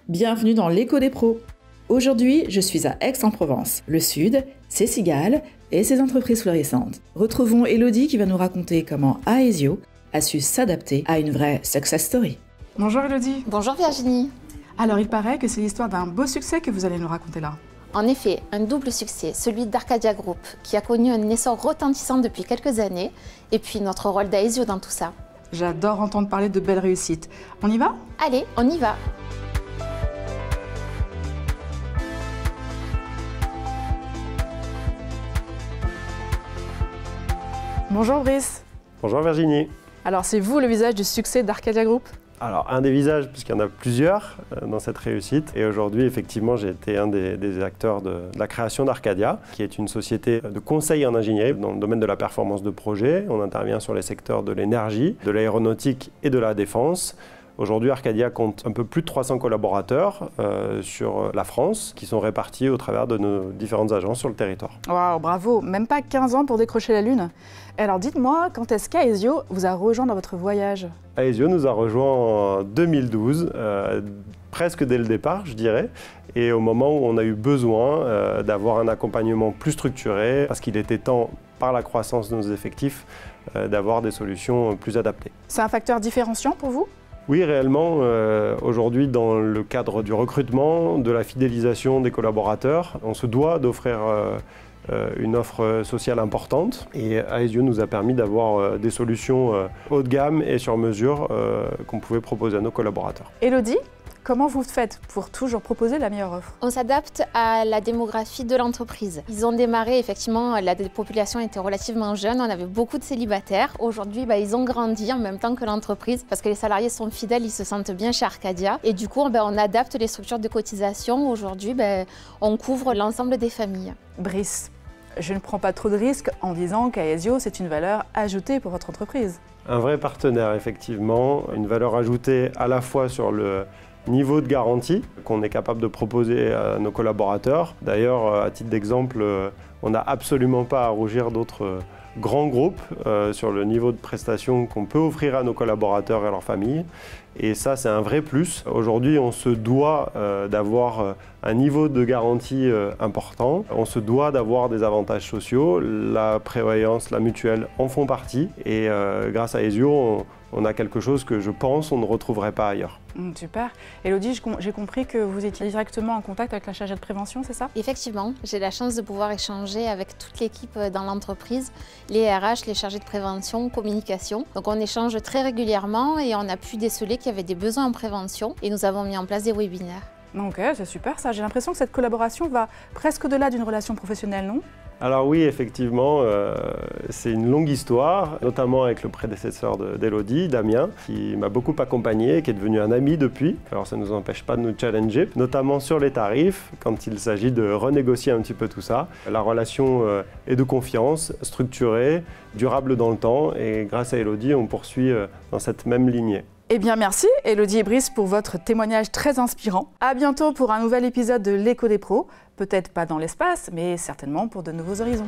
Bienvenue dans l'écho des pros. Aujourd'hui, je suis à Aix-en-Provence. Le Sud, ses cigales et ses entreprises florissantes. Retrouvons Elodie qui va nous raconter comment Aesio a su s'adapter à une vraie success story. Bonjour Elodie. Bonjour Virginie. Alors il paraît que c'est l'histoire d'un beau succès que vous allez nous raconter là. En effet, un double succès, celui d'Arcadia Group, qui a connu un essor retentissant depuis quelques années, et puis notre rôle d'Aesio dans tout ça. J'adore entendre parler de belles réussites. On y va ? Allez, on y va. Bonjour Brice. Bonjour Virginie. Alors c'est vous le visage du succès d'Arcadia Group ? Alors un des visages, puisqu'il y en a plusieurs dans cette réussite. Et aujourd'hui, effectivement, j'ai été un des acteurs de la création d'Arcadia, qui est une société de conseil en ingénierie dans le domaine de la performance de projet. On intervient sur les secteurs de l'énergie, de l'aéronautique et de la défense. Aujourd'hui, Arcadia compte un peu plus de 300 collaborateurs sur la France, qui sont répartis au travers de nos différentes agences sur le territoire. Waouh, bravo, même pas 15 ans pour décrocher la Lune. Alors dites-moi, quand est-ce qu'Aesio vous a rejoint dans votre voyage ? Aesio nous a rejoint en 2012, presque dès le départ, je dirais, et au moment où on a eu besoin d'avoir un accompagnement plus structuré, parce qu'il était temps, par la croissance de nos effectifs, d'avoir des solutions plus adaptées. C'est un facteur différenciant pour vous ? Oui, réellement, aujourd'hui, dans le cadre du recrutement, de la fidélisation des collaborateurs, on se doit d'offrir une offre sociale importante. Et Aesio nous a permis d'avoir des solutions haut de gamme et sur mesure qu'on pouvait proposer à nos collaborateurs. Elodie, comment vous faites pour toujours proposer la meilleure offre ? On s'adapte à la démographie de l'entreprise. Ils ont démarré, effectivement, la population était relativement jeune, on avait beaucoup de célibataires. Aujourd'hui, ils ont grandi en même temps que l'entreprise parce que les salariés sont fidèles, ils se sentent bien chez Arcadia. Et du coup, on adapte les structures de cotisation. Aujourd'hui, on couvre l'ensemble des familles. Brice, je ne prends pas trop de risques en disant qu'Aesio, c'est une valeur ajoutée pour votre entreprise. Un vrai partenaire, effectivement, une valeur ajoutée à la fois sur le niveau de garantie qu'on est capable de proposer à nos collaborateurs. D'ailleurs, à titre d'exemple, on n'a absolument pas à rougir d'autres grands groupes sur le niveau de prestation qu'on peut offrir à nos collaborateurs et à leurs familles. Et ça, c'est un vrai plus. Aujourd'hui, on se doit d'avoir un niveau de garantie important. On se doit d'avoir des avantages sociaux. La prévoyance, la mutuelle en font partie. Et grâce à Aesio, on a quelque chose que je pense on ne retrouverait pas ailleurs. Super. Elodie, j'ai compris que vous étiez directement en contact avec la chargée de prévention, c'est ça ? Effectivement, j'ai la chance de pouvoir échanger avec toute l'équipe dans l'entreprise, les RH, les chargés de prévention, communication. Donc on échange très régulièrement et on a pu déceler qu'il y avait des besoins en prévention et nous avons mis en place des webinaires. Ok, c'est super ça. J'ai l'impression que cette collaboration va presque au-delà d'une relation professionnelle, non ? Alors oui, effectivement, c'est une longue histoire, notamment avec le prédécesseur d'Elodie, Damien, qui m'a beaucoup accompagné, qui est devenu un ami depuis. Alors ça ne nous empêche pas de nous challenger, notamment sur les tarifs, quand il s'agit de renégocier un petit peu tout ça. La relation est de confiance, structurée, durable dans le temps, et grâce à Elodie, on poursuit dans cette même lignée. Eh bien merci Elodie et Brice pour votre témoignage très inspirant. À bientôt pour un nouvel épisode de l'écho des pros. Peut-être pas dans l'espace, mais certainement pour de nouveaux horizons.